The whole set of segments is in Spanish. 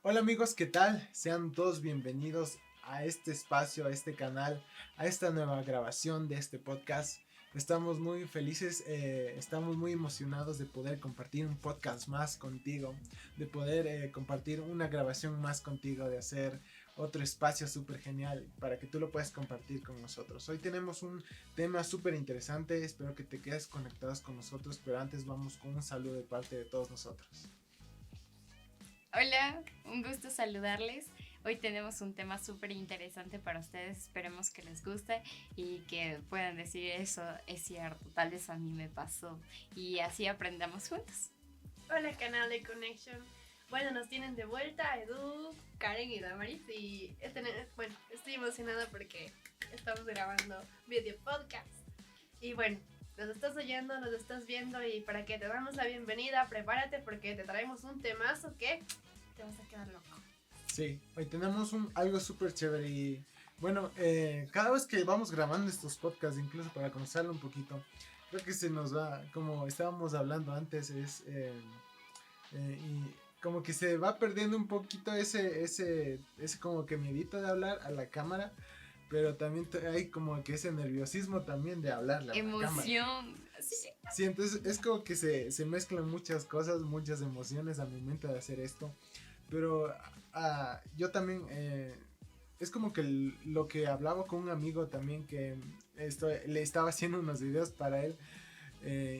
Hola amigos, ¿qué tal? Sean todos bienvenidos a este espacio, a este canal, a esta nueva grabación de este podcast. Estamos muy felices, estamos muy emocionados de poder compartir un podcast más contigo, de poder compartir una grabación más contigo, de hacer otro espacio súper genial para que tú lo puedas compartir con nosotros. Hoy tenemos un tema súper interesante, espero que te quedes conectados con nosotros, pero antes vamos con un saludo de parte de todos nosotros. Hola, un gusto saludarles. Hoy tenemos un tema súper interesante para ustedes. Esperemos que les guste y que puedan decir eso es cierto, tal vez a mí me pasó y así aprendamos juntos. Hola canal de Connection. Bueno, nos tienen de vuelta Edu, Karen y Damaris y estoy emocionada porque estamos grabando video podcast. Y bueno, nos estás oyendo, nos estás viendo y para que te damos la bienvenida, prepárate porque te traemos un temazo que te vas a quedar loco. Sí, hoy tenemos algo súper chévere y bueno, cada vez que vamos grabando estos podcasts, incluso para conocerlo un poquito, creo que se nos va, como estábamos hablando antes, y como que se va perdiendo un poquito ese como que miedito de hablar a la cámara, pero también hay como que ese nerviosismo también de hablarle a la cámara. Emoción. Sí. Sí, entonces es como que se mezclan muchas cosas, muchas emociones al momento de hacer esto. Pero yo también, es como que lo que hablaba con un amigo también que le estaba haciendo unos videos para él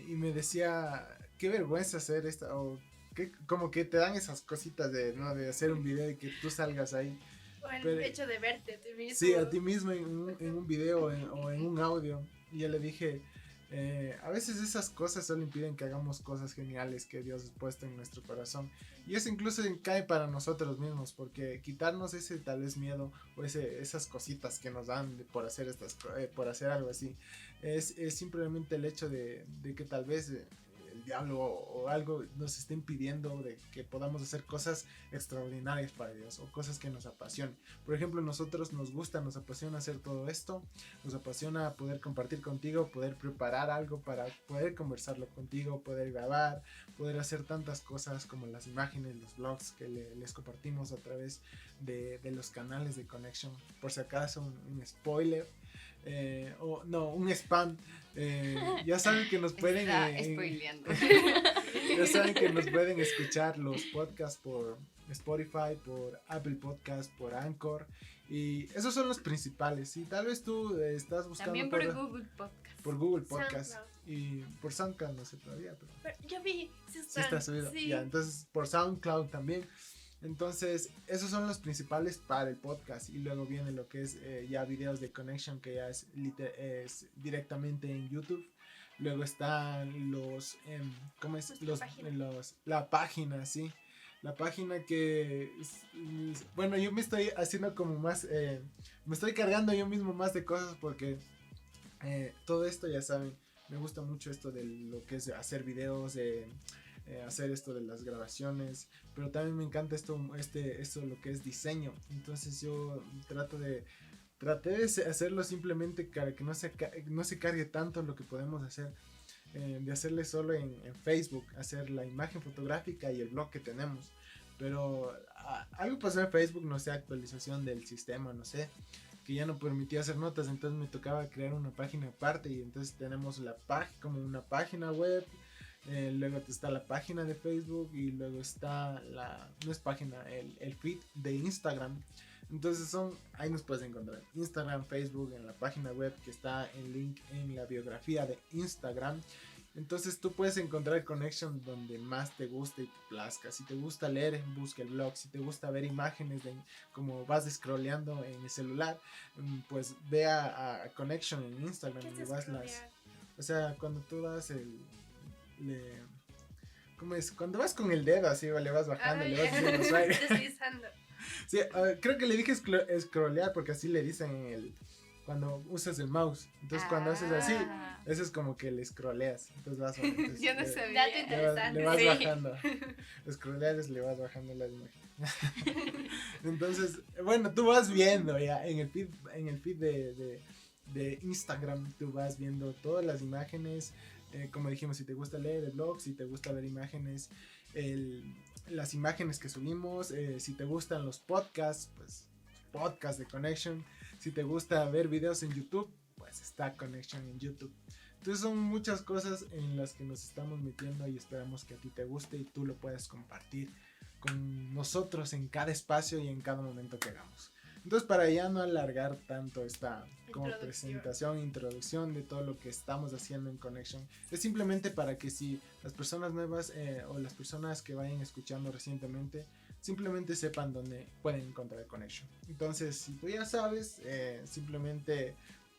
y me decía, qué vergüenza hacer esto, o que, como que te dan esas cositas de, ¿no? De hacer un video y que tú salgas ahí. O el Pero, hecho de verte a ti mismo. sí, a ti mismo en un video o en un audio. Y yo le dije, a veces esas cosas solo impiden que hagamos cosas geniales que Dios ha puesto en nuestro corazón. Y eso incluso cae para nosotros mismos, porque quitarnos ese tal vez miedo o esas cositas que nos dan por hacer por hacer algo así, es simplemente el hecho de que tal vez el diablo o algo nos esté impidiendo de que podamos hacer cosas extraordinarias para Dios o cosas que nos apasionen. Por ejemplo, nosotros nos apasiona hacer todo esto, nos apasiona poder compartir contigo, poder preparar algo para poder conversarlo contigo, poder grabar, poder hacer tantas cosas como las imágenes, los vlogs que les compartimos a través de los canales de Connection. Por si acaso un spoiler. O no, un spam. Ya saben que nos pueden Spoileando. ya saben que nos pueden escuchar los podcasts por Spotify, por Apple Podcast, por Anchor, y esos son los principales. Y tal vez tú estás buscando También por Google Podcast. por Google Podcast SoundCloud. y por SoundCloud, no sé todavía, pero Yo vi, sí está subido. Sí. Ya, entonces por SoundCloud también. Entonces, esos son los principales para el podcast. Y luego viene lo que es ya videos de Connection, que ya es directamente en YouTube. Luego están ¿cómo es? La página, sí. La página que, bueno, yo me estoy haciendo como más, me estoy cargando yo mismo más de cosas porque todo esto, ya saben, me gusta mucho esto de lo que es hacer videos, hacer esto de las grabaciones, pero también me encanta esto lo que es diseño. Entonces yo traté de hacerlo simplemente para que no se cargue tanto lo que podemos hacer, de hacerle solo en Facebook, hacer la imagen fotográfica y el blog que tenemos. Pero algo pasó en Facebook, no sé, actualización del sistema, no sé, que ya no permitía hacer notas, entonces me tocaba crear una página aparte y entonces tenemos como una página web. Luego está la página de Facebook y luego está no es página, el feed de Instagram. Entonces ahí nos puedes encontrar Instagram, Facebook, en la página web que está en link en la biografía de Instagram. Entonces tú puedes encontrar Connection donde más te guste y te plazca. Si te gusta leer, busca el blog. Si te gusta ver imágenes de como vas scrolleando en el celular, pues ve a Connection en Instagram y vas o sea, cuando tú das ¿cómo es? Cuando vas con el dedo así, le vas bajando, le vas diciendo swipe. Deslizando. Sí, creo que le dije scrollear porque así le dicen cuando usas el mouse. Entonces cuando haces así, eso es como que le scrolleas. Entonces vas entonces, Yo no sabía. Dato interesante. le vas Sí. bajando. Scrollear es le vas bajando las imágenes. Entonces, bueno, tú vas viendo ya en el feed de Instagram, tú vas viendo todas las imágenes. Como dijimos, si te gusta leer el blog, si te gusta ver imágenes. las imágenes que subimos. Si te gustan los podcasts, pues podcast de Connection. Si te gusta ver videos en YouTube, pues está Connection en YouTube. Entonces son muchas cosas en las que nos estamos metiendo y esperamos que a ti te guste y tú lo puedas compartir con nosotros en cada espacio y en cada momento que hagamos. Entonces, para ya no alargar tanto esta como presentación, introducción de todo lo que estamos haciendo en Connection, es simplemente para que si las personas nuevas o las personas que vayan escuchando recientemente, simplemente sepan dónde pueden encontrar Connection. Entonces, si tú ya sabes, simplemente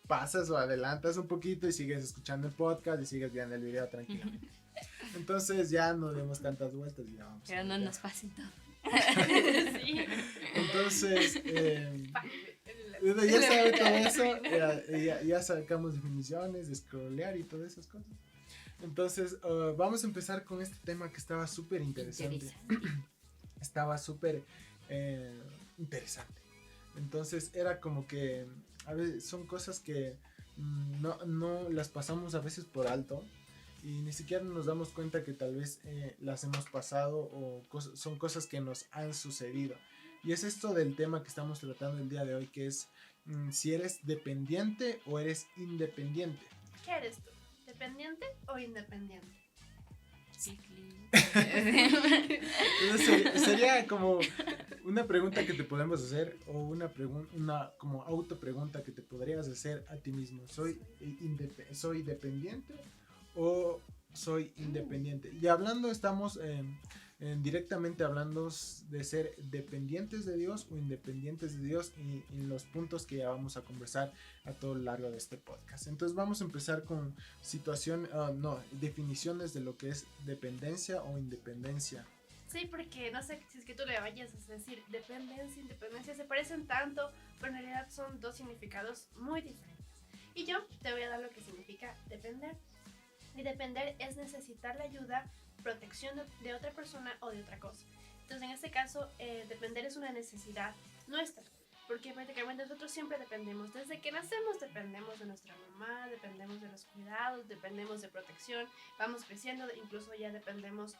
pasas o adelantas un poquito y sigues escuchando el podcast y sigues viendo el video tranquilamente. Entonces ya no demos tantas vueltas y ya vamos. Pero no nos pasen todo. Sí. Entonces, ya sabe todo eso, ya sacamos definiciones, de scrollear y todas esas cosas. Entonces, vamos a empezar con este tema que estaba súper interesante. Estaba súper interesante. Entonces, era como que a veces son cosas que no las pasamos a veces por alto. Y ni siquiera nos damos cuenta que tal vez las hemos pasado o son cosas que nos han sucedido. Y es esto del tema que estamos tratando el día de hoy, que es si eres dependiente o eres independiente. ¿Qué eres tú? ¿Dependiente o independiente? Entonces, sería como una pregunta que te podemos hacer o una como autopregunta que te podrías hacer a ti mismo. ¿Soy dependiente o soy independiente? Y hablando, estamos directamente hablando de ser dependientes de Dios o independientes de Dios y en los puntos que ya vamos a conversar a todo lo largo de este podcast. Entonces vamos a empezar con definiciones de lo que es dependencia o independencia. Sí, porque no sé si es que tú le vayas a decir dependencia, independencia, se parecen tanto, pero en realidad son dos significados muy diferentes. Y yo te voy a dar lo que significa depender. Y depender es necesitar la ayuda, protección de otra persona o de otra cosa. Entonces, en este caso, depender es una necesidad nuestra, porque prácticamente nosotros siempre dependemos. Desde que nacemos dependemos de nuestra mamá, dependemos de los cuidados, dependemos de protección, vamos creciendo, incluso ya dependemos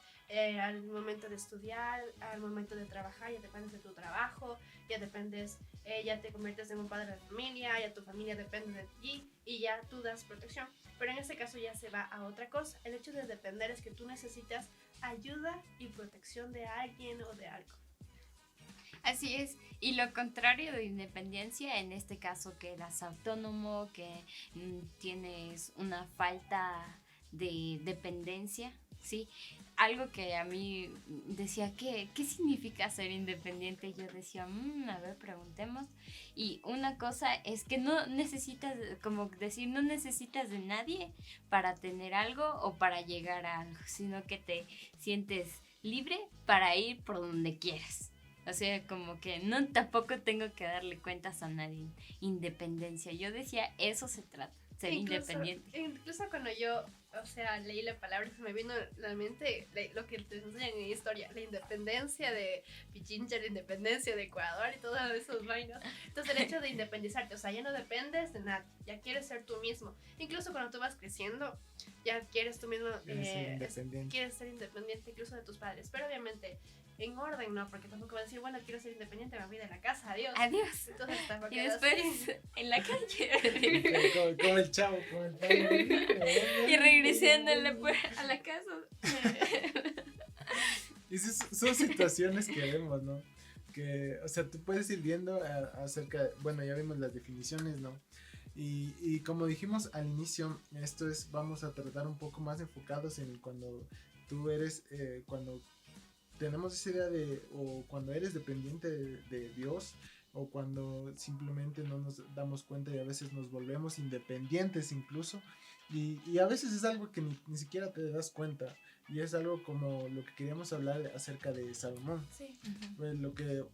al momento de estudiar, al momento de trabajar, ya dependes de tu trabajo, ya dependes, ya te conviertes en un padre de familia, ya tu familia depende de ti y ya tú das protección. Pero en este caso ya se va a otra cosa. El hecho de depender es que tú necesitas ayuda y protección de alguien o de algo. Así es, y lo contrario de independencia, en este caso que eras autónomo, que tienes una falta de dependencia, ¿sí? Algo que a mí decía, ¿qué significa ser independiente? Y yo decía, a ver, preguntemos. Y una cosa es que no necesitas, como decir, no necesitas de nadie para tener algo o para llegar a algo, sino que te sientes libre para ir por donde quieras. O sea, como que no, tampoco tengo que darle cuentas a nadie. Independencia. Yo decía, eso se trata, ser independiente. Incluso cuando yo, o sea, leí la palabra, se me vino a la mente lo que te enseñan en historia, la independencia de Pichincha, la independencia de Ecuador y todos esos vainos. Entonces, el hecho de independizarte, o sea, ya no dependes de nadie, ya quieres ser tú mismo. Incluso cuando tú vas creciendo, ya quieres tú mismo, quieres ser independiente incluso de tus padres, pero obviamente en orden, ¿no? Porque tampoco vas a decir, bueno, quiero ser independiente, me voy de la casa, adiós. Adiós. Entonces, y después en la calle. como el chavo. Y regresando a la casa. Y son situaciones que vemos, ¿no? Que, o sea, tú puedes ir viendo acerca, bueno, ya vimos las definiciones, ¿no? Y como dijimos al inicio, vamos a tratar un poco más enfocados en cuando tú eres, cuando tenemos esa idea o cuando eres dependiente de Dios, o cuando simplemente no nos damos cuenta y a veces nos volvemos independientes incluso, y a veces es algo que ni siquiera te das cuenta, y es algo como lo que queríamos hablar acerca de Salomón. Sí. Pues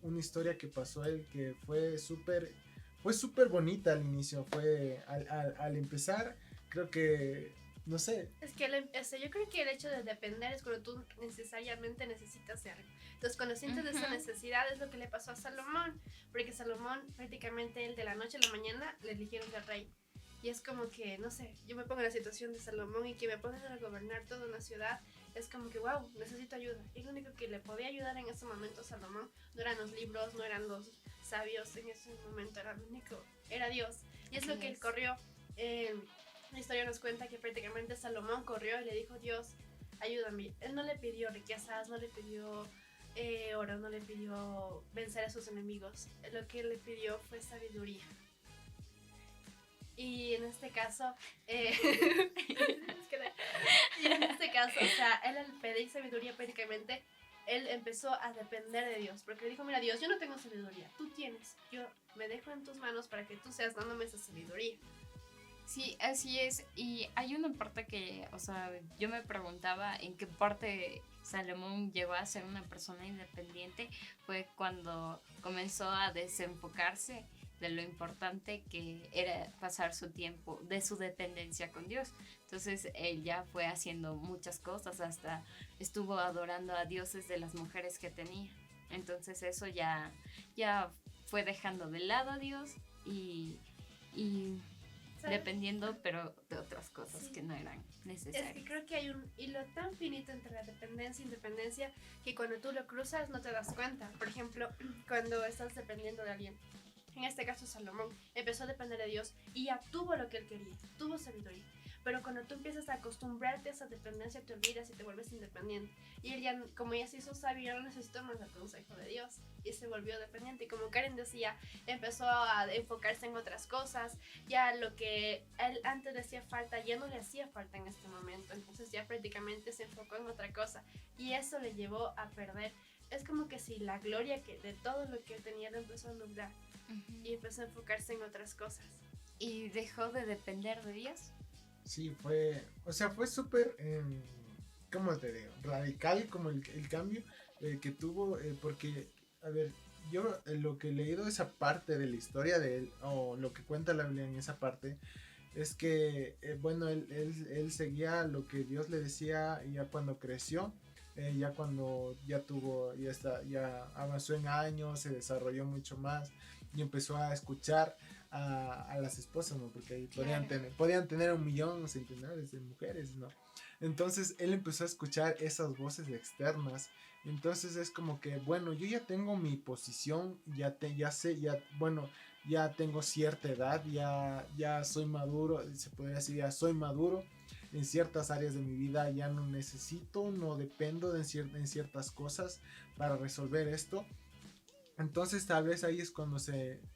una historia que pasó a él que fue súper bonita al inicio, fue al empezar, creo que no sé. Es que yo creo que el hecho de depender es cuando tú necesariamente necesitas de algo. Entonces, cuando sientes esa necesidad es lo que le pasó a Salomón. Porque Salomón, prácticamente él de la noche a la mañana le eligieron de rey. Y es como que, no sé, yo me pongo en la situación de Salomón y que me pongan a gobernar toda una ciudad es como que, wow, necesito ayuda. Y lo único que le podía ayudar en ese momento a Salomón no eran los libros, no eran los sabios en ese momento, era lo único, era Dios. Y es lo que él corrió. La historia nos cuenta que prácticamente Salomón corrió y le dijo, Dios, ayúdame. Él no le pidió riquezas, no le pidió oro, no le pidió vencer a sus enemigos. Lo que le pidió fue sabiduría. Y en este caso, o sea, él al pedir sabiduría prácticamente, él empezó a depender de Dios, porque le dijo, mira Dios, yo no tengo sabiduría, tú tienes, yo me dejo en tus manos para que tú seas dándome esa sabiduría. Sí, así es. Y hay una parte que, o sea, yo me preguntaba en qué parte Salomón llegó a ser una persona independiente. Fue cuando comenzó a desenfocarse de lo importante que era pasar su tiempo, de su dependencia con Dios. Entonces él ya fue haciendo muchas cosas, hasta estuvo adorando a dioses de las mujeres que tenía. Entonces eso ya fue dejando de lado a Dios y ¿Sabes? dependiendo, pero de otras cosas que no eran necesarias. Es que creo que hay un hilo tan finito entre la dependencia e independencia que cuando tú lo cruzas no te das cuenta. Por ejemplo, cuando estás dependiendo de alguien, en este caso Salomón, empezó a depender de Dios y ya tuvo lo que él quería, tuvo sabiduría. Pero cuando tú empiezas a acostumbrarte a esa dependencia, te olvidas y te vuelves independiente. Y él ya, como ya se hizo sabio, ya no necesitó más el consejo de Dios y se volvió dependiente. Y como Karen decía, empezó a enfocarse en otras cosas. Ya lo que él antes le hacía falta, ya no le hacía falta en este momento. Entonces ya prácticamente se enfocó en otra cosa. Y eso le llevó a perder. Es como que si la gloria de todo lo que él tenía lo empezó a nublar. Y empezó a enfocarse en otras cosas. ¿Y dejó de depender de Dios? Sí, fue súper, ¿cómo te digo? Radical como el cambio que tuvo, porque, a ver, yo lo que he leído esa parte de la historia de él, o lo que cuenta la Biblia en esa parte, es que, bueno, él seguía lo que Dios le decía ya cuando creció, ya cuando ya avanzó en años, se desarrolló mucho más y empezó a escuchar a las esposas, ¿no? Porque ahí podían tener 1,000,000 centenares de mujeres, ¿no? Entonces él empezó a escuchar esas voces externas. Entonces es como que, bueno, yo ya tengo mi posición, bueno, ya tengo cierta edad, ya soy maduro, se podría decir, ya soy maduro en ciertas áreas de mi vida, ya no necesito, no dependo en ciertas cosas para resolver esto. Entonces tal vez ahí es cuando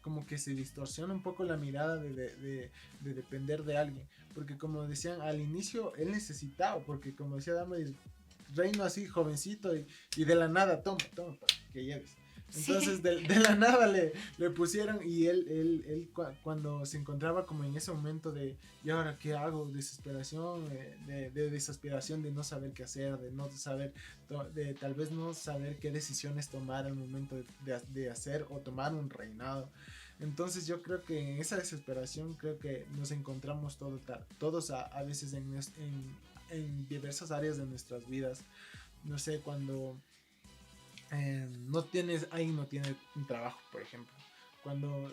como que se distorsiona un poco la mirada de depender de alguien. Porque como decían al inicio, él necesitaba, porque como decía Damaris, reino así jovencito y de la nada, toma, para que lleves. Entonces sí. de la nada le pusieron y él cuando se encontraba como en ese momento de ¿y ahora qué hago? Desesperación, de desesperación de no saber qué hacer, de no saber, de tal vez no saber qué decisiones tomar al momento de hacer o tomar un reinado. Entonces yo creo que en esa desesperación creo que nos encontramos todos a veces en diversas áreas de nuestras vidas. No sé, cuando no tiene un trabajo, por ejemplo. Cuando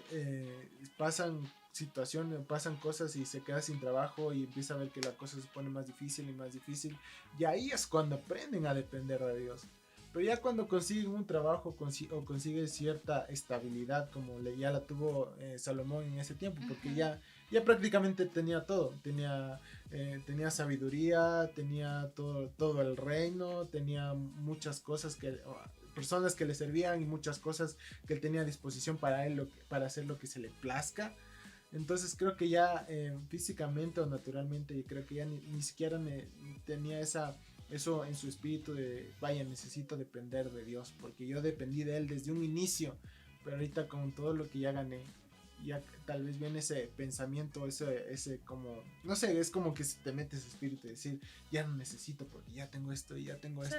pasan situaciones, pasan cosas y se queda sin trabajo y empieza a ver que la cosa se pone más difícil y más difícil. Y ahí es cuando aprenden a depender de Dios. Pero ya cuando consiguen un trabajo o consiguen cierta estabilidad, como ya la tuvo Salomón en ese tiempo, porque ya prácticamente tenía todo. Tenía sabiduría, tenía todo el reino, tenía muchas cosas personas que le servían y muchas cosas que él tenía a disposición para él, para hacer lo que se le plazca. Entonces creo que ya físicamente o naturalmente, y creo que ya ni siquiera tenía eso en su espíritu de, vaya, necesito depender de Dios, porque yo dependí de Él desde un inicio, pero ahorita con todo lo que ya gané, ya tal vez viene ese pensamiento, ese como, no sé, es como que se te mete ese espíritu de decir, ya no necesito porque ya tengo esto y ya tengo esto.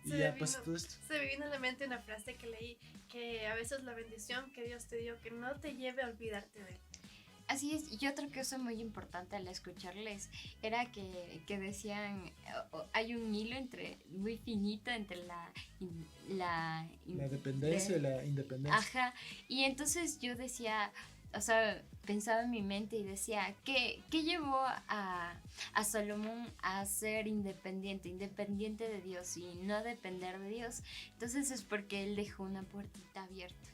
Y ya pasa todo esto. Se me vino a la mente una frase que leí, que a veces la bendición que Dios te dio, que no te lleve a olvidarte de Él. Así es, y otra cosa muy importante al escucharles era que decían, hay un hilo muy finito entre la dependencia y la independencia. Ajá, y entonces yo decía, o sea, pensaba en mi mente y decía, ¿qué llevó a Salomón a ser independiente de Dios y no depender de Dios? Entonces es porque él dejó una puertita abierta.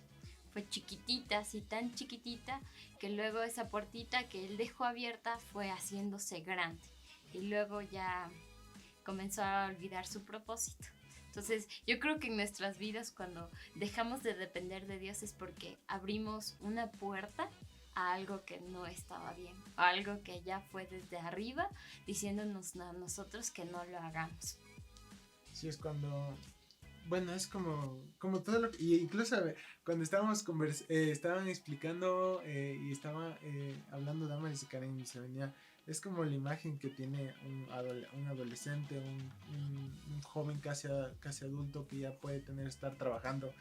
Fue chiquitita, así tan chiquitita, que luego esa puertita que él dejó abierta fue haciéndose grande. Y luego ya comenzó a olvidar su propósito. Entonces, yo creo que en nuestras vidas cuando dejamos de depender de Dios es porque abrimos una puerta a algo que no estaba bien, a algo que ya fue desde arriba diciéndonos a nosotros que no lo hagamos. Sí, es cuando... Bueno, es como todo lo que... Y incluso cuando estaban explicando y estaba hablando Damaris y Karen y se venía... Es como la imagen que tiene un adolescente, un joven casi adulto que ya puede estar trabajando.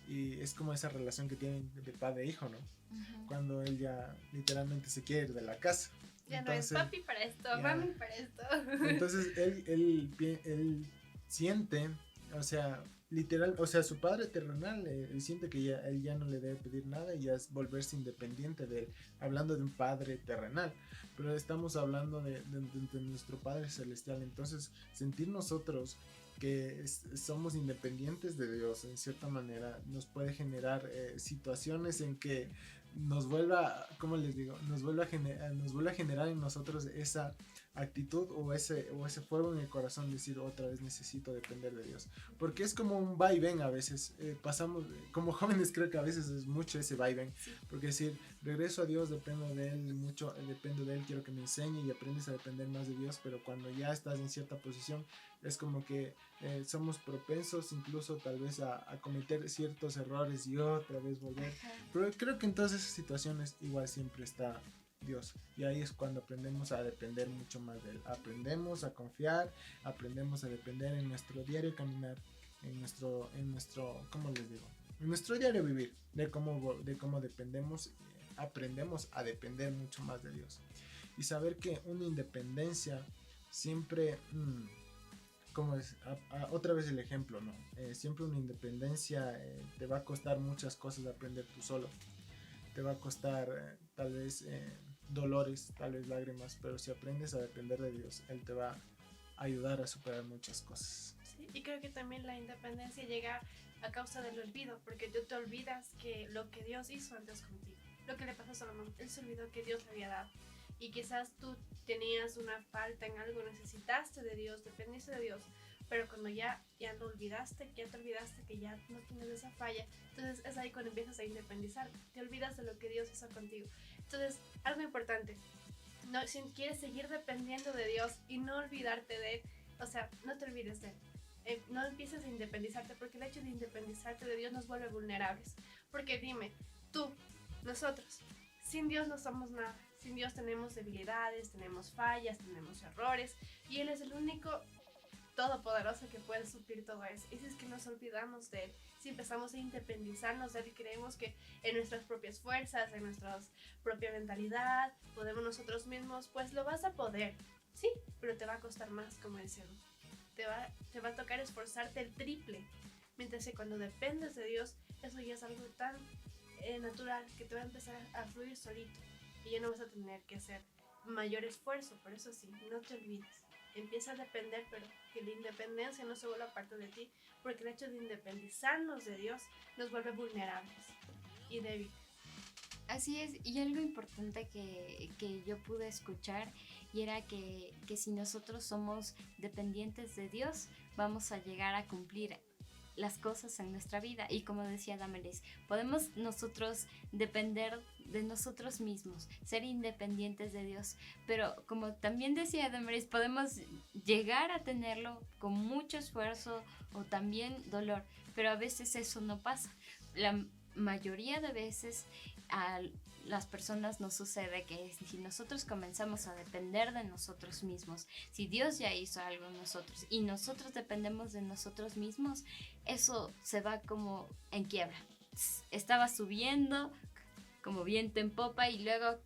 Y es como esa relación que tienen de padre e hijo, ¿no? Uh-huh. Cuando él ya literalmente se quiere ir de la casa. Ya Entonces, no es papi para esto, mami para esto. Entonces él siente, o sea, literal, o sea, su padre terrenal él siente que él ya no le debe pedir nada y ya es volverse independiente de él, hablando de un padre terrenal, pero estamos hablando de nuestro Padre Celestial. Entonces sentir nosotros que somos independientes de Dios en cierta manera nos puede generar situaciones en que nos vuelva, ¿cómo les digo? Nos vuelva a generar en nosotros esa actitud o ese fuego en el corazón, decir otra vez necesito depender de Dios, porque es como un va y ven a veces, pasamos, como jóvenes creo que a veces es mucho ese va y ven, porque decir regreso a Dios, dependo de Él mucho, dependo de Él, quiero que me enseñe y aprendes a depender más de Dios, pero cuando ya estás en cierta posición es como que somos propensos incluso tal vez a cometer ciertos errores y otra vez volver. Pero creo que en todas esas situaciones igual siempre está Dios, y ahí es cuando aprendemos a depender mucho más de Él, aprendemos a confiar, aprendemos a depender en nuestro diario caminar, en nuestro ¿cómo les digo? En nuestro diario vivir, de cómo dependemos, aprendemos a depender mucho más de Dios y saber que una independencia siempre como es, otra vez el ejemplo, ¿no? Siempre una independencia te va a costar muchas cosas aprender tú solo. Te va a costar tal vez dolores, tal vez lágrimas, pero si aprendes a depender de Dios, Él te va a ayudar a superar muchas cosas. Sí, y creo que también la independencia llega a causa del olvido, porque tú te olvidas que lo que Dios hizo antes contigo, lo que le pasó a Salomón, él se olvidó que Dios le había dado. Y quizás tú tenías una falta en algo, necesitaste de Dios, dependiste de Dios, pero cuando ya lo olvidaste, ya te olvidaste que ya no tienes esa falla, entonces es ahí cuando empiezas a independizar, te olvidas de lo que Dios hizo contigo. Entonces, algo importante, no, si quieres seguir dependiendo de Dios y no olvidarte de Él, o sea, no te olvides de Él. No empieces a independizarte, porque el hecho de independizarte de Dios nos vuelve vulnerables. Porque dime, tú, nosotros, sin Dios no somos nada. Sin Dios tenemos debilidades, tenemos fallas, tenemos errores, y Él es el único todopoderoso que puede suplir todo eso. Y si es que nos olvidamos de Él, si empezamos a independizarnos de Él y creemos que en nuestras propias fuerzas, en nuestra propia mentalidad, podemos nosotros mismos, pues lo vas a poder, sí, pero te va a costar más, como decía Luz. Te va a tocar esforzarte el triple, mientras que cuando dependes de Dios, eso ya es algo tan natural que te va a empezar a fluir solito. Y ya no vas a tener que hacer mayor esfuerzo. Por eso sí, no te olvides. Empieza a depender, pero que la independencia no se vuelva parte de ti, porque el hecho de independizarnos de Dios nos vuelve vulnerables y débiles. Así es, y algo importante que yo pude escuchar y era que si nosotros somos dependientes de Dios, vamos a llegar a cumplir las cosas en nuestra vida. Y como decía Damaris, podemos nosotros depender de nosotros mismos, ser independientes de Dios, pero como también decía Damaris, podemos llegar a tenerlo con mucho esfuerzo o también dolor, pero a veces eso no pasa. La mayoría de veces a las personas nos sucede que si nosotros comenzamos a depender de nosotros mismos, si Dios ya hizo algo en nosotros y nosotros dependemos de nosotros mismos, eso se va como en quiebra. Estaba subiendo como viento en popa y luego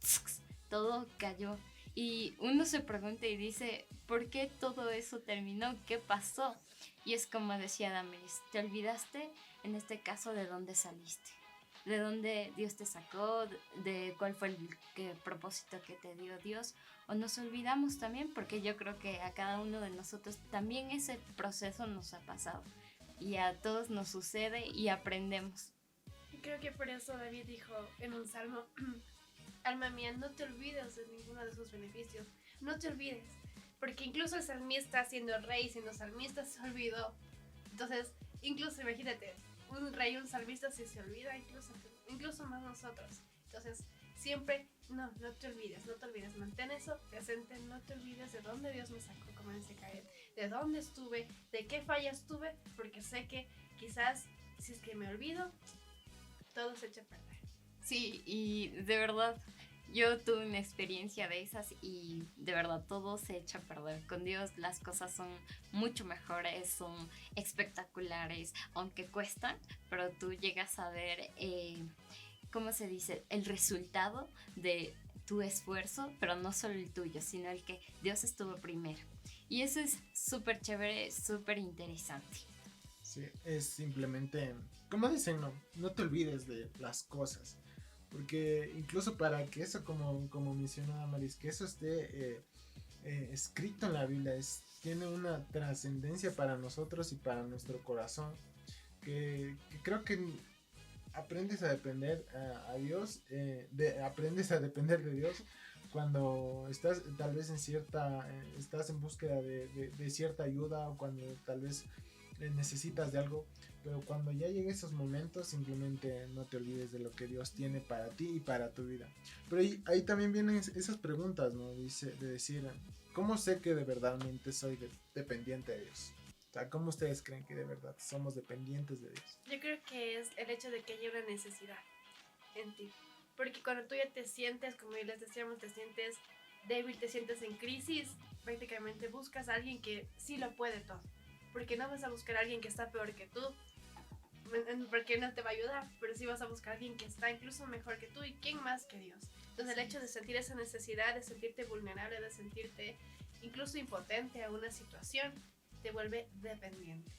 todo cayó. Y uno se pregunta y dice, ¿por qué todo eso terminó? ¿Qué pasó? Y es como decía Damaris, te olvidaste en este caso de dónde saliste. de dónde Dios te sacó, de cuál fue propósito que te dio Dios, o nos olvidamos también, porque yo creo que a cada uno de nosotros también ese proceso nos ha pasado y a todos nos sucede y aprendemos. Y creo que por eso David dijo en un salmo, alma mía, no te olvides de ninguno de sus beneficios, no te olvides, porque incluso el salmista siendo rey, siendo salmista, se olvidó. Entonces, incluso imagínate, un rey, un salmista, si se olvida, incluso más nosotros. Entonces, siempre, no te olvides, mantén eso presente, no te olvides de dónde Dios me sacó, como dice Karen, de dónde estuve, de qué fallas tuve, porque sé que quizás, si es que me olvido, todo se echa a perder. Sí, y de verdad, yo tuve una experiencia de esas y de verdad todo se echa a perder. Con Dios las cosas son mucho mejores, son espectaculares, aunque cuestan, pero tú llegas a ver, ¿cómo se dice? El resultado de tu esfuerzo, pero no solo el tuyo, sino el que Dios estuvo primero. Y eso es súper chévere, súper interesante. Sí, es simplemente, como dicen, no te olvides de las cosas. Porque incluso para que eso, como mencionaba Maris, que eso esté escrito en la Biblia, tiene una trascendencia para nosotros y para nuestro corazón. Que creo que aprendes a depender a Dios, aprendes a depender de Dios cuando estás tal vez estás en búsqueda de cierta ayuda, o cuando tal vez necesitas de algo, pero cuando ya lleguen esos momentos, simplemente no te olvides de lo que Dios tiene para ti y para tu vida. Pero ahí también vienen esas preguntas, ¿no? De decir, ¿cómo sé que de verdadmente soy dependiente de Dios? O sea, ¿cómo ustedes creen que de verdad somos dependientes de Dios? Yo creo que es el hecho de que haya una necesidad en ti. Porque cuando tú ya te sientes, como les decíamos, te sientes débil, te sientes en crisis, prácticamente buscas a alguien que sí lo puede todo. Porque no vas a buscar a alguien que está peor que tú, porque no te va a ayudar, pero sí vas a buscar a alguien que está incluso mejor que tú, y quién más que Dios. Entonces el hecho de sentir esa necesidad, de sentirte vulnerable, de sentirte incluso impotente a una situación, te vuelve dependiente.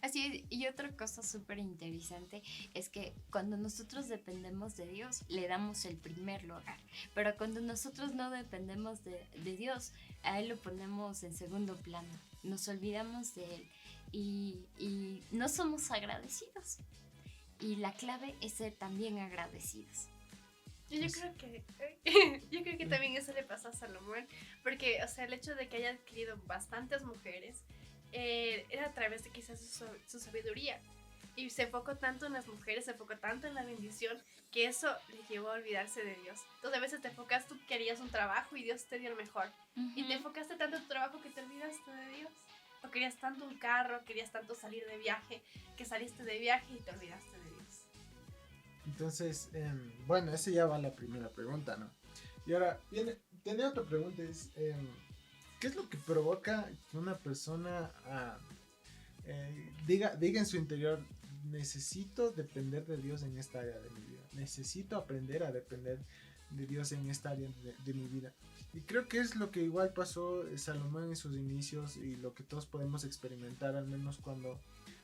Así es, y otra cosa súper interesante es que cuando nosotros dependemos de Dios, le damos el primer lugar. Pero cuando nosotros no dependemos de Dios, a Él lo ponemos en segundo plano. Nos olvidamos de Él y no somos agradecidos. Y la clave es ser también agradecidos. Yo creo que también eso le pasó a Salomón, porque, o sea, el hecho de que haya adquirido bastantes mujeres era a través de quizás su sabiduría, y se enfocó tanto en las mujeres, se enfocó tanto en la bendición, que eso le llevó a olvidarse de Dios. Entonces a veces te enfocas, tú querías un trabajo y Dios te dio el mejor, y te enfocaste tanto en tu trabajo que te olvidaste de Dios. O querías tanto un carro, querías tanto salir de viaje, que saliste de viaje y te olvidaste de Dios. Entonces, bueno, esa ya va la primera pregunta, ¿no? Y ahora, tenía otra pregunta, ¿qué es lo que provoca que una persona diga en su interior, necesito depender de Dios en esta área de mi vida? Necesito aprender a depender de Dios en esta área de mi vida. Y creo que es lo que igual pasó Salomón en sus inicios, y lo que todos podemos experimentar, al menos cuando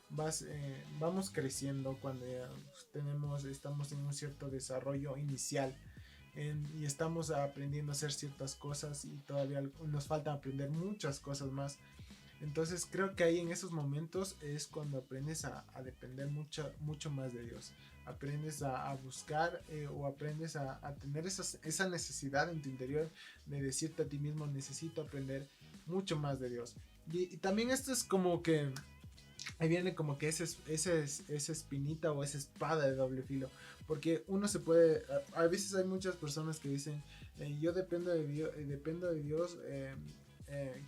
vamos creciendo, cuando ya estamos en un cierto desarrollo inicial, y estamos aprendiendo a hacer ciertas cosas, y todavía nos falta aprender muchas cosas más. Entonces creo que ahí en esos momentos es cuando aprendes a depender mucho más de Dios. Aprendes a buscar, o aprendes a tener esa necesidad en tu interior de decirte a ti mismo, necesito aprender mucho más de Dios. Y también esto es como que ahí viene como que esa espinita o esa espada de doble filo, porque uno se puede, a veces hay muchas personas que dicen, yo dependo de Dios,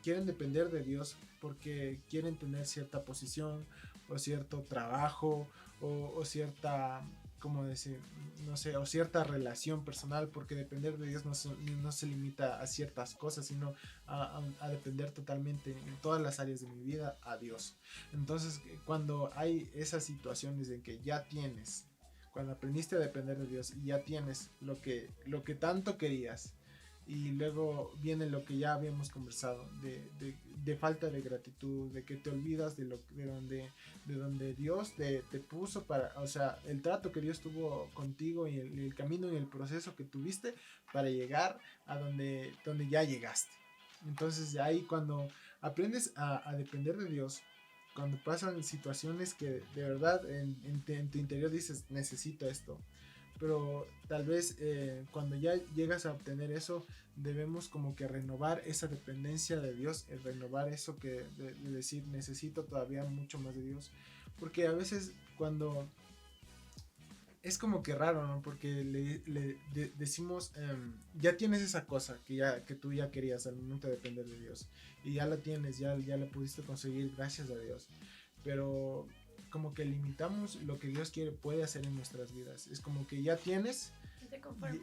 quieren depender de Dios porque quieren tener cierta posición o cierto trabajo, o cierta, como decir, no sé, o cierta relación personal, porque depender de Dios no se limita a ciertas cosas, sino a depender totalmente en todas las áreas de mi vida a Dios. Entonces, cuando hay esas situaciones en que cuando aprendiste a depender de Dios y ya tienes lo que tanto querías, Y luego viene lo que ya habíamos conversado, de falta de gratitud, de que te olvidas de donde Dios te puso para, o sea, el trato que Dios tuvo contigo y el camino y el proceso que tuviste para llegar a donde ya llegaste. Entonces ahí cuando aprendes a depender de Dios, cuando pasan situaciones que de verdad en tu interior dices, necesito esto, pero tal vez cuando ya llegas a obtener eso, debemos como que renovar esa dependencia de Dios, renovar eso que de decir necesito todavía mucho más de Dios, porque a veces cuando es como que raro, ¿no? Porque decimos, ya tienes esa cosa que tú ya querías al momento de depender de Dios, y ya la tienes, ya la pudiste conseguir gracias a Dios, pero como que limitamos lo que Dios puede hacer en nuestras vidas. Es como que ya tienes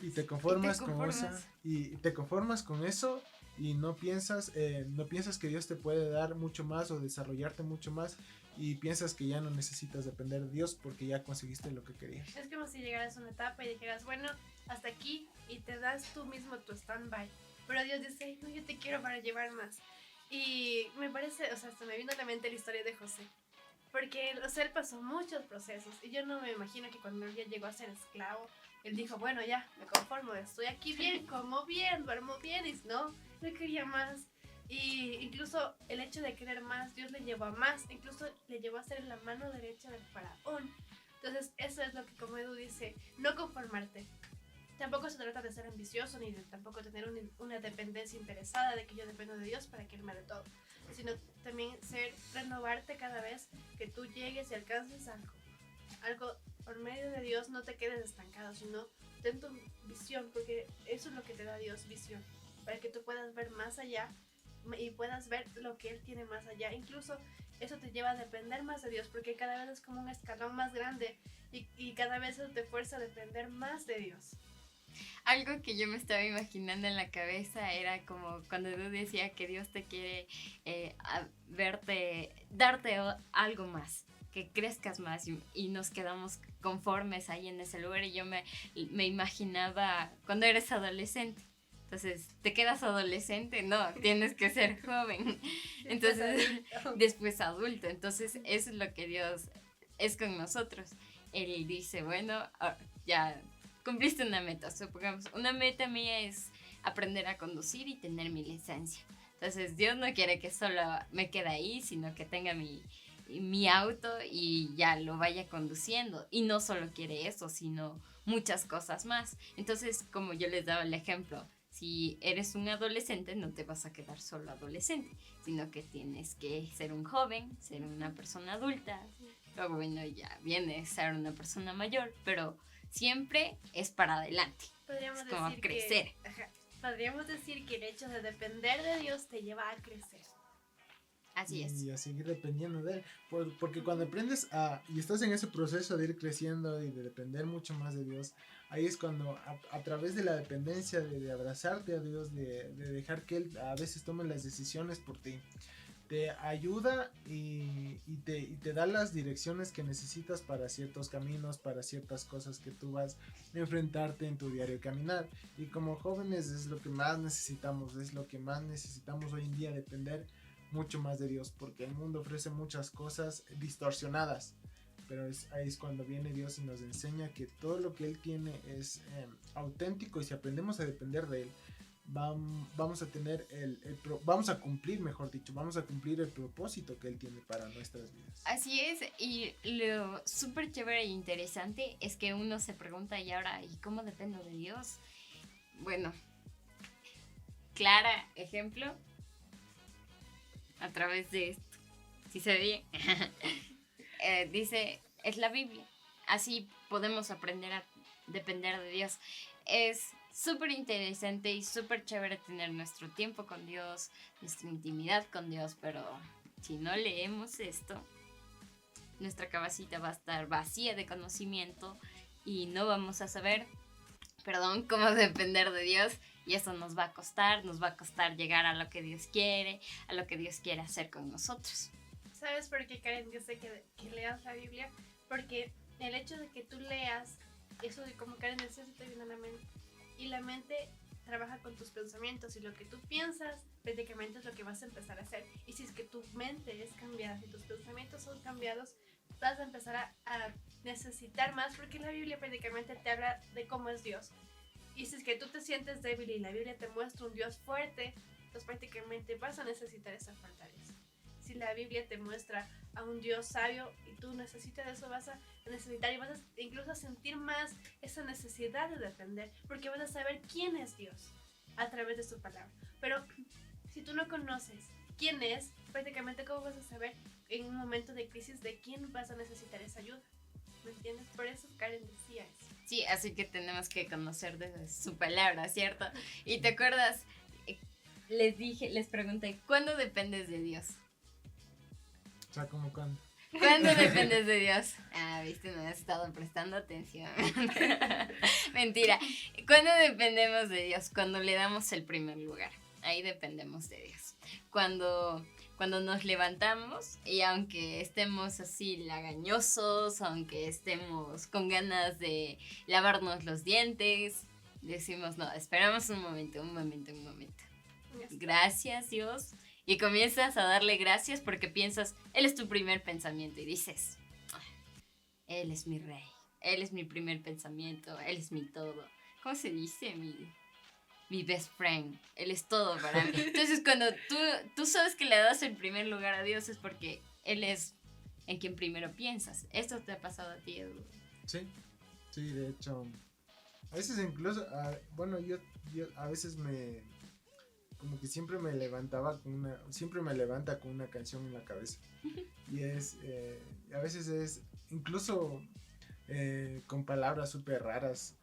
y te conformas con esa, y te conformas con eso y no piensas que Dios te puede dar mucho más o desarrollarte mucho más, y piensas que ya no necesitas depender de Dios porque ya conseguiste lo que querías. Es como si llegaras a una etapa y dijeras, bueno, hasta aquí, y te das tú mismo tu stand-by. Pero Dios dice, no, yo te quiero para llevar más. Y me parece, o sea, hasta me vino a la mente la historia de José. Porque, o sea, él pasó muchos procesos. Y yo no me imagino que cuando él ya llegó a ser esclavo, él dijo, bueno, ya, me conformo, estoy aquí bien, como bien, duermo bien. Y no, él quería más. Y incluso el hecho de querer más, Dios le llevó a más. Incluso le llevó a ser la mano derecha del faraón. Entonces, eso es lo que, como Edu dice, no conformarte. Tampoco se trata de ser ambicioso ni de tampoco tener una dependencia interesada de que yo dependo de Dios para que Él me dé todo, sino también renovarte cada vez que tú llegues y alcances algo por medio de Dios. No te quedes estancado, sino ten tu visión, porque eso es lo que te da Dios, visión, para que tú puedas ver más allá y puedas ver lo que Él tiene más allá. Incluso eso te lleva a depender más de Dios, porque cada vez es como un escalón más grande y cada vez eso te fuerza a depender más de Dios. Algo que yo me estaba imaginando en la cabeza era como cuando Edu decía que Dios te quiere darte algo más, que crezcas más, y nos quedamos conformes ahí en ese lugar. Y yo me imaginaba cuando eres adolescente. Entonces, ¿te quedas adolescente? No, tienes que ser joven. Entonces, después adulto. Entonces, eso es lo que Dios es con nosotros. Él dice, bueno, ya cumpliste una meta. Supongamos, una meta mía es aprender a conducir y tener mi licencia. Entonces, Dios no quiere que solo me quede ahí, sino que tenga mi auto y ya lo vaya conduciendo. Y no solo quiere eso, sino muchas cosas más. Entonces, como yo les daba el ejemplo, si eres un adolescente, no te vas a quedar solo adolescente, sino que tienes que ser un joven, ser una persona adulta. Luego, bueno, ya viene ser una persona mayor, pero siempre es para adelante. Podríamos es como decir crecer. Podríamos decir que el hecho de depender de Dios te lleva a crecer. Así es. Y a seguir dependiendo de Él. Porque cuando aprendes y estás en ese proceso de ir creciendo y de depender mucho más de Dios, ahí es cuando a través de la dependencia, de abrazarte a Dios, de dejar que Él a veces tome las decisiones por ti, te ayuda y te da las direcciones que necesitas para ciertos caminos, para ciertas cosas que tú vas a enfrentarte en tu diario caminar. Y como jóvenes es lo que más necesitamos hoy en día, depender mucho más de Dios, porque el mundo ofrece muchas cosas distorsionadas, pero ahí es cuando viene Dios y nos enseña que todo lo que Él tiene es auténtico, y si aprendemos a depender de Él, vamos a tener vamos a cumplir el propósito que Él tiene para nuestras vidas. Así es, y lo súper chévere e interesante es que uno se pregunta, y ahora, ¿y cómo dependo de Dios? Bueno, Clara, ejemplo, a través de esto, si se ve, dice, es la Biblia. Así podemos aprender a depender de Dios. Es súper interesante y súper chévere tener nuestro tiempo con Dios, nuestra intimidad con Dios, pero si no leemos esto, nuestra cabecita va a estar vacía de conocimiento y no vamos a saber, cómo depender de Dios. Y eso nos va a costar llegar a lo que Dios quiere, a lo que Dios quiere hacer con nosotros. ¿Sabes por qué, Karen, dice que leas la Biblia? Porque el hecho de que tú leas, eso de como Karen decía, se te viene a la mente. Y la mente trabaja con tus pensamientos y lo que tú piensas prácticamente es lo que vas a empezar a hacer. Y si es que tu mente es cambiada, si tus pensamientos son cambiados, vas a empezar a necesitar más, porque la Biblia prácticamente te habla de cómo es Dios. Y si es que tú te sientes débil y la Biblia te muestra un Dios fuerte, entonces prácticamente vas a necesitar esa fortaleza. Si la Biblia te muestra a un Dios sabio y tú necesitas eso, vas a necesitar y vas a incluso a sentir más esa necesidad de depender, porque vas a saber quién es Dios a través de su palabra. Pero si tú no conoces quién es, prácticamente cómo vas a saber en un momento de crisis de quién vas a necesitar esa ayuda. ¿Me entiendes? Por eso Karen decía eso. Sí, así que tenemos que conocer de su palabra, ¿cierto? Y te acuerdas, les pregunté, ¿cuándo dependes de Dios? O sea, como cuando. ¿Cuándo dependes de Dios? Ah, viste, no has estado prestando atención. Mentira. ¿Cuándo dependemos de Dios? Cuando le damos el primer lugar. Ahí dependemos de Dios. Cuando nos levantamos y aunque estemos así lagañosos, aunque estemos con ganas de lavarnos los dientes, decimos, no, esperamos un momento. Gracias, Dios. Y comienzas a darle gracias porque piensas, Él es tu primer pensamiento y dices, Él es mi rey, Él es mi primer pensamiento, Él es mi todo. ¿Cómo se dice? Mi best friend, Él es todo para mí. Entonces cuando tú sabes que le das el primer lugar a Dios es porque Él es en quien primero piensas. ¿Esto te ha pasado a ti, Edu? Sí, de hecho, a veces incluso, bueno, yo a veces como que siempre me levanta con una canción en la cabeza. Y a veces es incluso con palabras súper raras.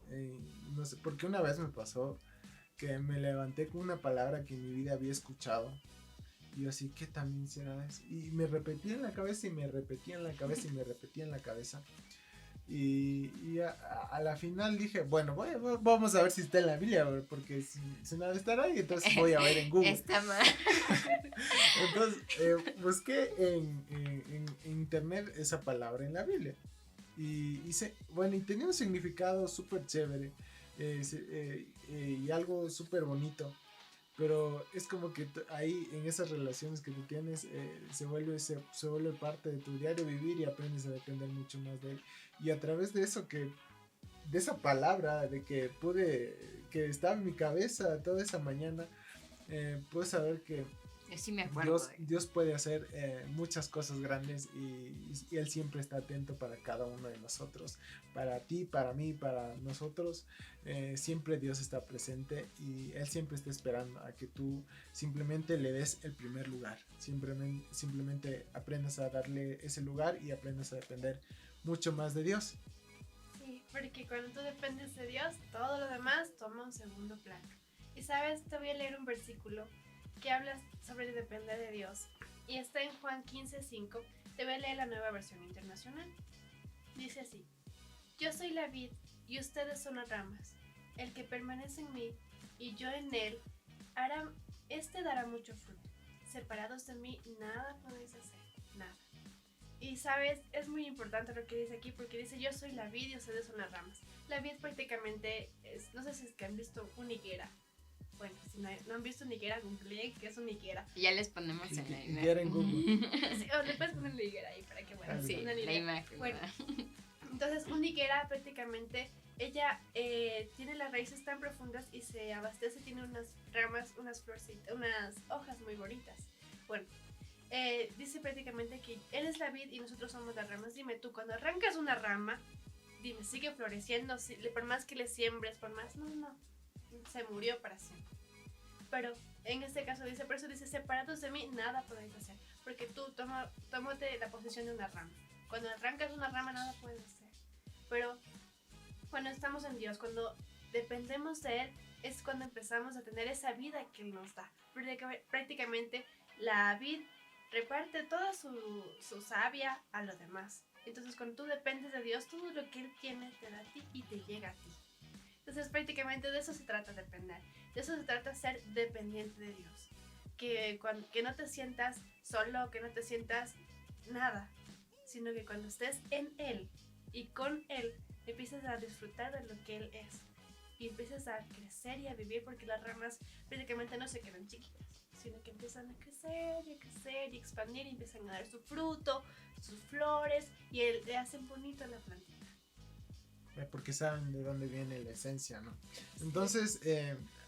No sé, porque una vez me pasó que me levanté con una palabra que en mi vida había escuchado. Y yo así, ¿qué también será eso? Y me repetía en la cabeza y me repetía en la cabeza y me repetía en la cabeza. Y a la final dije, bueno, vamos a ver si está en la Biblia, porque si no debe estar ahí, entonces voy a ver en Google. Está mal. Entonces busqué en internet esa palabra en la Biblia. Y tenía un significado súper chévere y algo súper bonito. Pero es como que ahí en esas relaciones que tú tienes se vuelve parte de tu diario vivir y aprendes a depender mucho más de él. Y a través de eso de esa palabra, de que estaba en mi cabeza toda esa mañana, puedo saber que sí me acuerdo Dios puede hacer muchas cosas grandes y Él siempre está atento para cada uno de nosotros, para ti, para mí, para nosotros. Siempre Dios está presente y Él siempre está esperando a que tú simplemente le des el primer lugar, simplemente aprendas a darle ese lugar y aprendas a depender mucho más de Dios. Sí, porque cuando tú dependes de Dios, todo lo demás toma un segundo plano. Y sabes, te voy a leer un versículo que habla sobre depender de Dios. Y está en Juan 15:5. Te voy a leer la Nueva Versión Internacional. Dice así: Yo soy la vid y ustedes son las ramas. El que permanece en mí y yo en él, dará mucho fruto. Separados de mí, nada podéis hacer. Nada. Y sabes, es muy importante lo que dice aquí, porque dice: yo soy la vid y ustedes son las ramas. La vid prácticamente es, no sé si es que han visto una higuera. Bueno, si no han visto una higuera, googleen qué es una higuera. Ya les ponemos en la imagen. Higuera en Google. Sí, o le puedes poner la higuera ahí para que bueno, Sí, la imagen. Bueno, entonces una higuera prácticamente, ella tiene las raíces tan profundas y se abastece, tiene unas ramas, unas florcitas, unas hojas muy bonitas. Bueno, dice prácticamente que él es la vid y nosotros somos las ramas. Dime tú, cuando arrancas una rama, dime, sigue floreciendo, por más que le siembres, por más, no, se murió para siempre. Pero en este caso dice, por eso dice: separados de mí, nada podéis hacer. Porque tú tómate la posición de una rama. Cuando arrancas una rama, nada puedes hacer. Pero cuando estamos en Dios, cuando dependemos de Él, es cuando empezamos a tener esa vida que Él nos da. Prácticamente la vid reparte toda su savia a los demás. Entonces cuando tú dependes de Dios, todo lo que Él tiene te da a ti y te llega a ti. Entonces prácticamente de eso se trata depender. De eso se trata ser dependiente de Dios. Que no te sientas solo, que no te sientas nada, sino que cuando estés en Él y con Él, empiezas a disfrutar de lo que Él es. y empiezas a crecer y a vivir, porque las ramas prácticamente no se quedan chiquitas, sino que empiezan a crecer y expandir y empiezan a dar su fruto, sus flores y le hacen bonito a la plantita. Porque saben de dónde viene la esencia, ¿no? Entonces,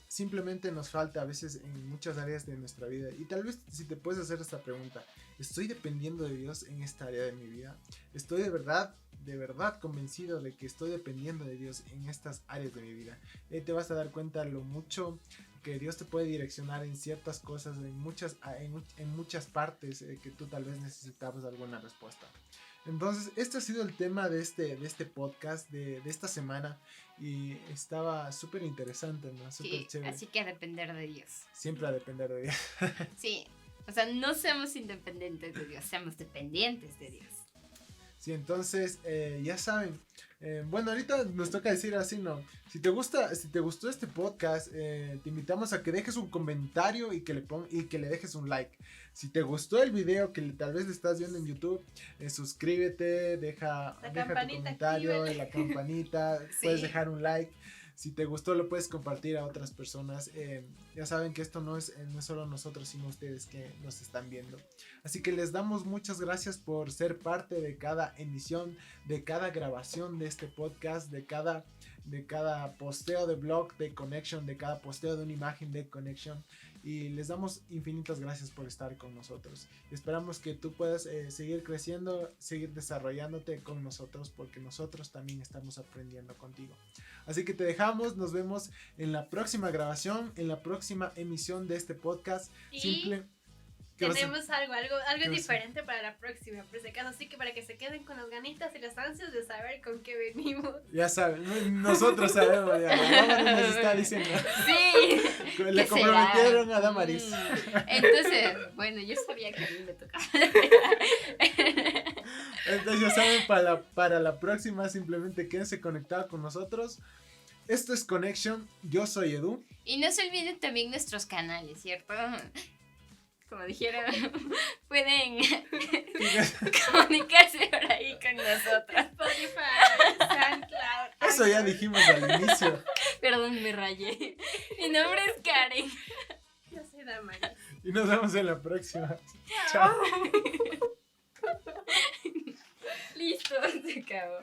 simplemente nos falta a veces en muchas áreas de nuestra vida, y tal vez si te puedes hacer esta pregunta: ¿estoy dependiendo de Dios en esta área de mi vida? ¿Estoy de verdad convencido de que estoy dependiendo de Dios en estas áreas de mi vida? Te vas a dar cuenta lo mucho que Dios te puede direccionar en ciertas cosas, en muchas partes que tú tal vez necesitabas alguna respuesta. Entonces, este ha sido el tema de este podcast de esta semana, y estaba súper interesante, ¿no? Súper chévere. Así que a depender de Dios. Siempre a depender de Dios. Sí, o sea, no seamos independientes de Dios, seamos dependientes de Dios. Sí, entonces, ya saben. Bueno, ahorita nos toca decir así, ¿no? Si te gustó este podcast, te invitamos a que dejes un comentario y que le dejes un like. Si te gustó el video que tal vez le estás viendo en YouTube, suscríbete, deja tu comentario, la campanita, sí. Puedes dejar un like. Si te gustó, lo puedes compartir a otras personas. Ya saben que esto no es solo nosotros, sino ustedes que nos están viendo. Así que les damos muchas gracias por ser parte de cada emisión, de cada grabación de este podcast, de cada posteo de blog de Connection, de cada posteo de una imagen de Connection. Y les damos infinitas gracias por estar con nosotros. Esperamos que tú puedas seguir creciendo, seguir desarrollándote con nosotros, porque nosotros también estamos aprendiendo contigo. Así que te dejamos, nos vemos en la próxima grabación, en la próxima emisión de este podcast. Tenemos algo diferente para la próxima, por si acaso, así que para que se queden con las ganitas y las ansias de saber con qué venimos. Ya saben, nosotros sabemos, ya, Damaris nos está diciendo. Sí. Le comprometieron a Damaris. Entonces, bueno, yo sabía que a mí me tocaba. Entonces ya saben, para la próxima simplemente quédense conectados con nosotros. Esto es Connection, yo soy Edu. Y no se olviden también nuestros canales, ¿cierto? Como dijeron, pueden comunicarse por ahí con nosotros. Spotify, SoundCloud. Eso ya dijimos al inicio. Perdón, me rayé. Mi nombre es Karen. Yo soy Damaris. Y nos vemos en la próxima. Chao. Listo, se acabó.